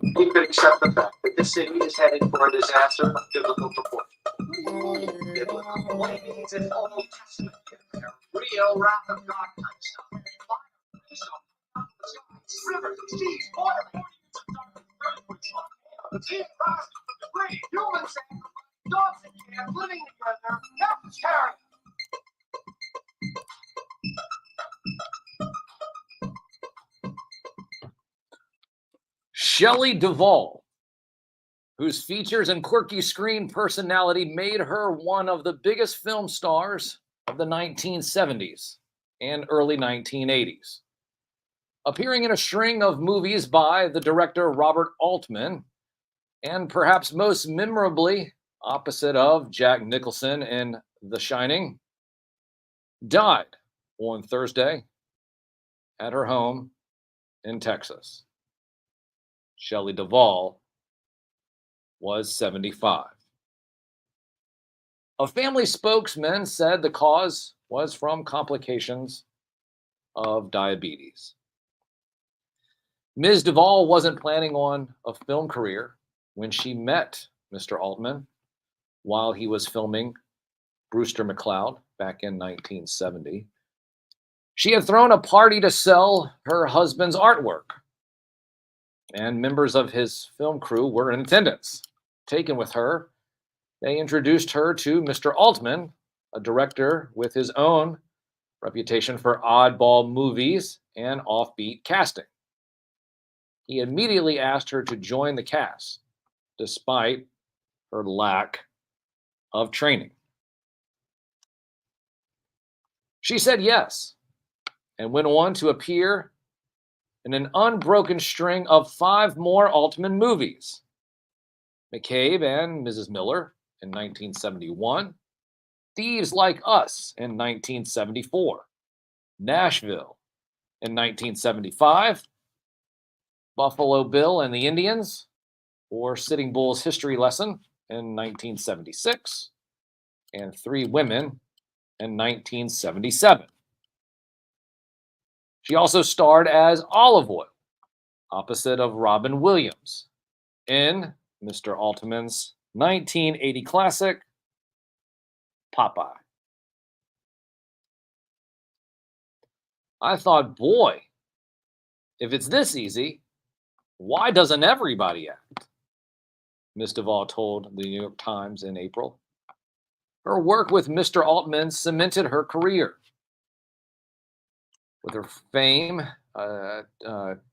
You could accept the fact that this city is headed for a disaster of biblical proportions. Biblical. What it means is Old Testament, real wrath of God kind of stuff. Fire, rivers, seas, boiling, sea crust, debris, human sacrifice, dogs and cats living together, that's terror. Shelley Duvall, whose features and quirky screen personality made her one of the biggest film stars of the 1970s and early 1980s. Appearing in a string of movies by the director Robert Altman, and perhaps most memorably, opposite of Jack Nicholson in The Shining, died on Thursday at her home in Texas. Shelley Duvall was 75. A family spokesman said the cause was from complications of diabetes. Ms. Duvall wasn't planning on a film career when she met Mr. Altman while he was filming Brewster McCloud back in 1970. She had thrown a party to sell her husband's artwork, and members of his film crew were in attendance. Taken with her, they introduced her to Mr. Altman, a director with his own reputation for oddball movies and offbeat casting. He immediately asked her to join the cast, despite her lack of training. She said yes, and went on to appear in an unbroken string of 5 more Altman movies: McCabe and Mrs. Miller in 1971, Thieves Like Us in 1974, Nashville in 1975, Buffalo Bill and the Indians, or Sitting Bull's History Lesson in 1976, and 3 Women in 1977. She also starred as Olive Oil, opposite of Robin Williams, in Mr. Altman's 1980 classic, Popeye. I thought, boy, if it's this easy, why doesn't everybody act? Ms. Duvall told the New York Times in April. Her work with Mr. Altman cemented her career. With her fame,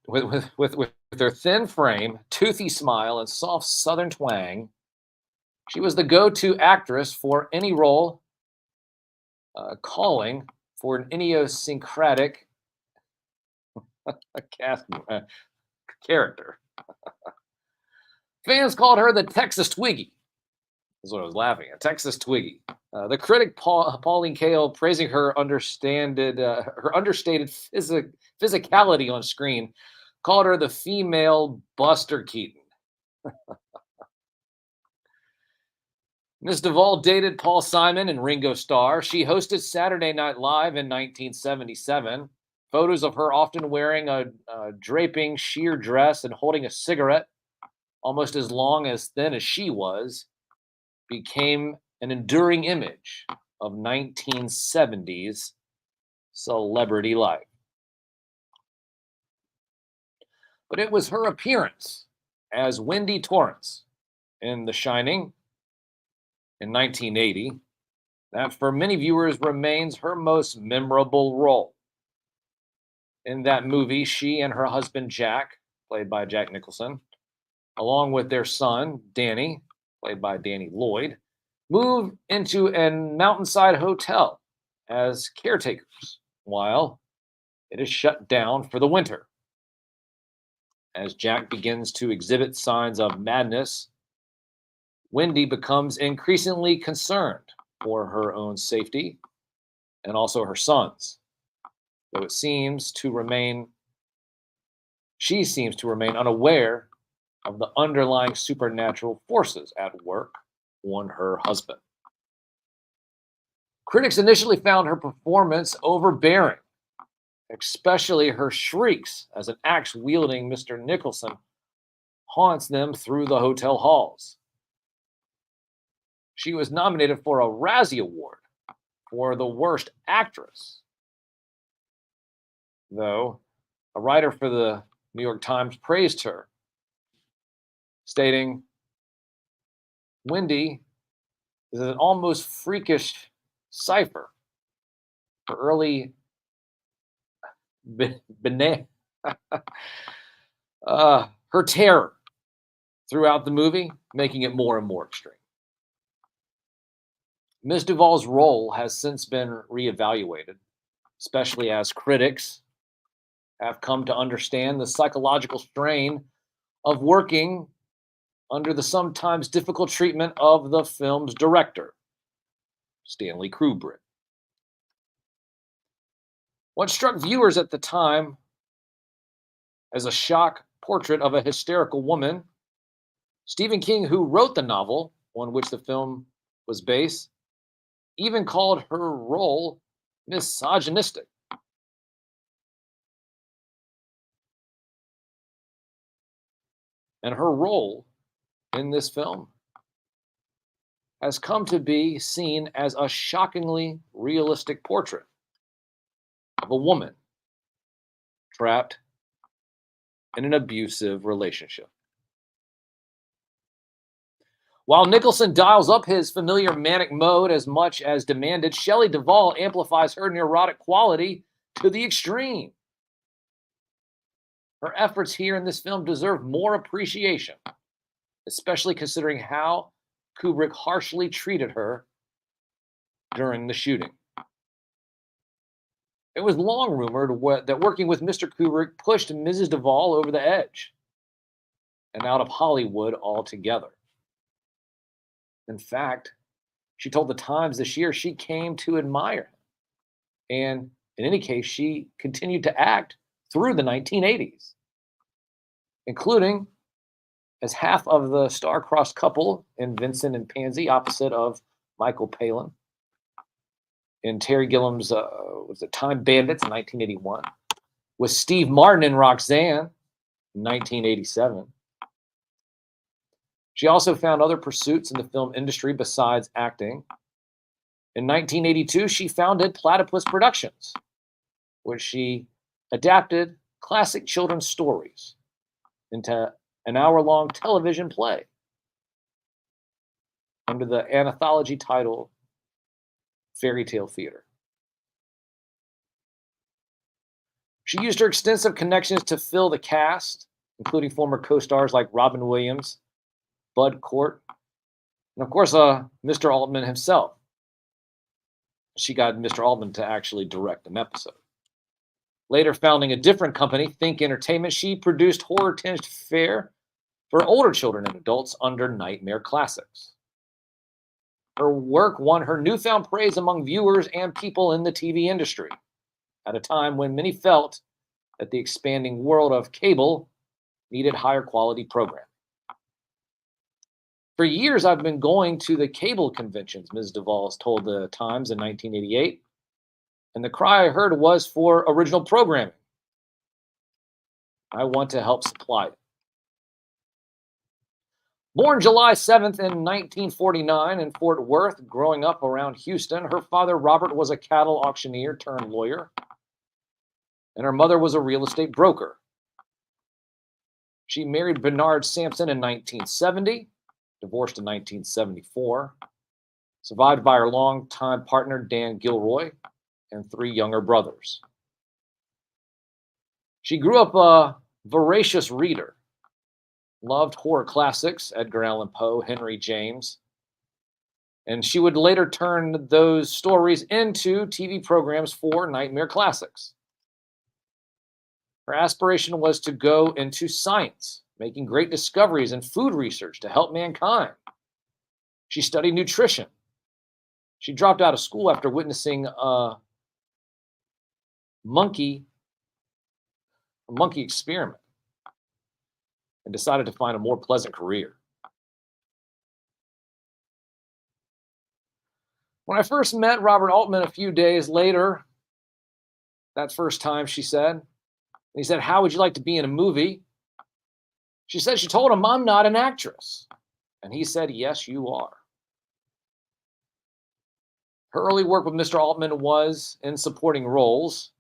with her thin frame, toothy smile, and soft Southern twang, she was the go-to actress for any role calling for an idiosyncratic character. Fans called her the Texas Twiggy. That's what I was laughing at. Texas Twiggy. The critic Pauline Kael praising her understated physicality on screen, called her the female Buster Keaton. Ms. Duvall dated Paul Simon and Ringo Starr. She hosted Saturday Night Live in 1977. Photos of her often wearing a draping sheer dress and holding a cigarette, almost as long as thin as she was, became an enduring image of 1970s celebrity life. But it was her appearance as Wendy Torrance in The Shining in 1980 that for many viewers remains her most memorable role. In that movie, she and her husband Jack, played by Jack Nicholson, along with their son Danny, played by Danny Lloyd, move into a mountainside hotel as caretakers while it is shut down for the winter. As Jack begins to exhibit signs of madness, Wendy becomes increasingly concerned for her own safety and also her son's, though she seems to remain unaware of the underlying supernatural forces at work on her husband. Critics initially found her performance overbearing, especially her shrieks as an axe-wielding Mr. Nicholson haunts them through the hotel halls. She was nominated for a Razzie Award for the worst actress, though a writer for the New York Times praised her, stating, Wendy is an almost freakish cipher for early her terror throughout the movie, making it more and more extreme. Ms. Duvall's role has since been reevaluated, especially as critics have come to understand the psychological strain of working under the sometimes difficult treatment of the film's director, Stanley Kubrick. What struck viewers at the time as a shock portrait of a hysterical woman, Stephen King, who wrote the novel on which the film was based, even called her role misogynistic. And her role in this film has come to be seen as a shockingly realistic portrait of a woman trapped in an abusive relationship. While Nicholson dials up his familiar manic mode as much as demanded, Shelley Duvall amplifies her neurotic quality to the extreme. Her efforts here in this film deserve more appreciation, especially considering how Kubrick harshly treated her during the shooting. It was long rumored that working with Mr. Kubrick pushed Mrs. Duvall over the edge and out of Hollywood altogether. In fact, she told the Times this year she came to admire him. And in any case, she continued to act through the 1980s, including as half of the star-crossed couple in Vincent and Pansy opposite of Michael Palin, in Terry Gilliam's was it Time Bandits in 1981, with Steve Martin in Roxanne in 1987. She also found other pursuits in the film industry besides acting. In 1982, she founded Platypus Productions, where she adapted classic children's stories into an hour-long television play under the anthology title Fairy Tale Theater. She used her extensive connections to fill the cast, including former co-stars like Robin Williams, Bud Cort, and of course, Mr. Altman himself. She got Mr. Altman to actually direct an episode. Later founding a different company, Think Entertainment, she produced horror-tinged fare for older children and adults under Nightmare Classics. Her work won her newfound praise among viewers and people in the TV industry, at a time when many felt that the expanding world of cable needed higher quality programming. For years, I've been going to the cable conventions, Ms. Duvall told the Times in 1988, and the cry I heard was for original programming. I want to help supply it. Born July 7th in 1949 in Fort Worth, growing up around Houston, her father, Robert, was a cattle auctioneer turned lawyer, and her mother was a real estate broker. She married Bernard Sampson in 1970, divorced in 1974, survived by her longtime partner, Dan Gilroy, and 3 younger brothers. She grew up a voracious reader, loved horror classics, Edgar Allan Poe, Henry James, and she would later turn those stories into TV programs for Nightmare Classics. Her aspiration was to go into science, making great discoveries in food research to help mankind. She studied nutrition. She dropped out of school after witnessing a monkey experiment and decided to find a more pleasant career. When I first met Robert Altman a few days later, that first time, she said, and he said, "How would you like to be in a movie?" She said she told him, "I'm not an actress." And he said, "Yes, you are." Her early work with Mr. Altman was in supporting roles,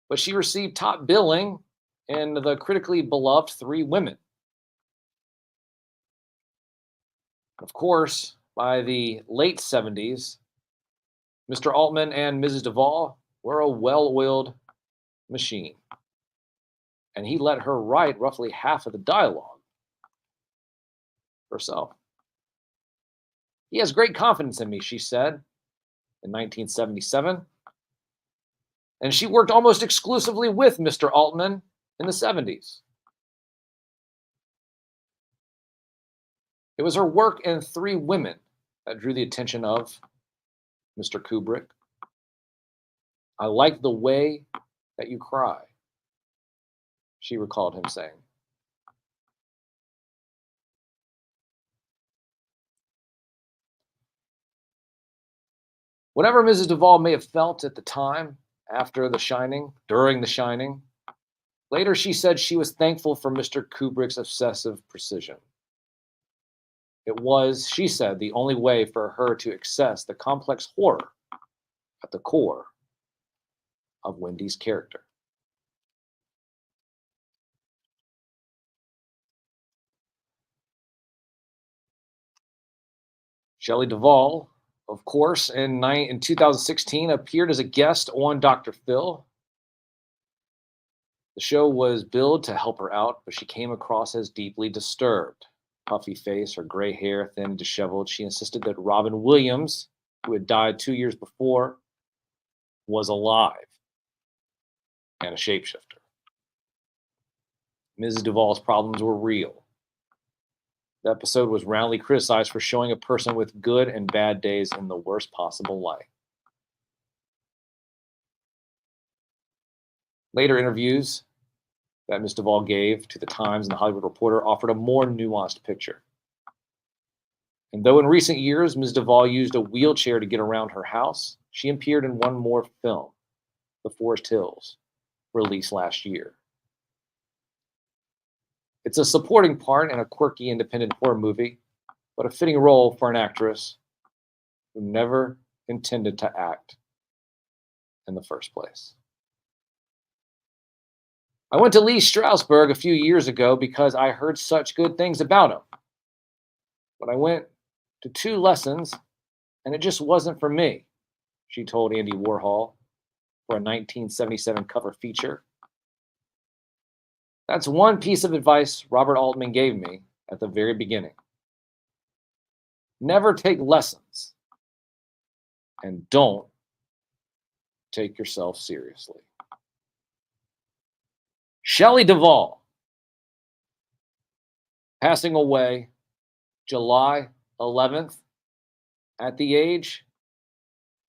but she received top billing in the critically beloved Three Women. Of course, by the late 70s, Mr. Altman and Mrs. Duvall were a well-oiled machine, and he let her write roughly half of the dialogue herself. "He has great confidence in me," she said in 1977, and she worked almost exclusively with Mr. Altman in the 70s. It was her work in Three Women that drew the attention of Mr. Kubrick. "I like the way that you cry," she recalled him saying. Whatever Mrs. Duvall may have felt at the time, after The Shining, during The Shining, later she said she was thankful for Mr. Kubrick's obsessive precision. It was, she said, the only way for her to access the complex horror at the core of Wendy's character. Shelley Duvall, of course, in 2016 appeared as a guest on Dr. Phil. The show was billed to help her out, but she came across as deeply disturbed. Puffy face, her gray hair thin and disheveled. She insisted that Robin Williams, who had died 2 years before, was alive and a shapeshifter. Mrs. Duvall's problems were real. The episode was roundly criticized for showing a person with good and bad days in the worst possible light. Later interviews that Ms. Duvall gave to the Times and the Hollywood Reporter offered a more nuanced picture. And though in recent years Ms. Duvall used a wheelchair to get around her house, she appeared in one more film, The Forest Hills, released last year. It's a supporting part in a quirky independent horror movie, but a fitting role for an actress who never intended to act in the first place. I went to Lee Strasberg a few years ago because I heard such good things about him. But I went to 2 lessons, and it just wasn't for me, she told Andy Warhol for a 1977 cover feature. That's one piece of advice Robert Altman gave me at the very beginning. Never take lessons, and don't take yourself seriously. Shelley Duvall, passing away July 11th at the age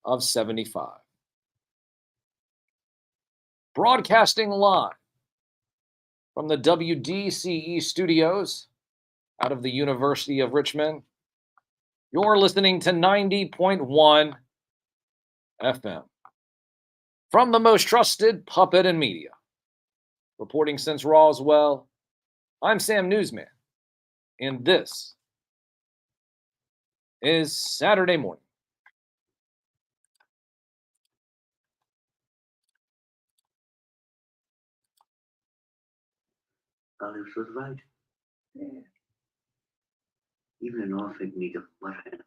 of 75. Broadcasting live from the WDCE studios out of the University of Richmond, you're listening to 90.1 FM. From the most trusted puppet in media. Reporting since Roswell, I'm Sam NewsMan, and this is Saturday Morning. Alex was right. Yeah. Even an orphan need a mother and a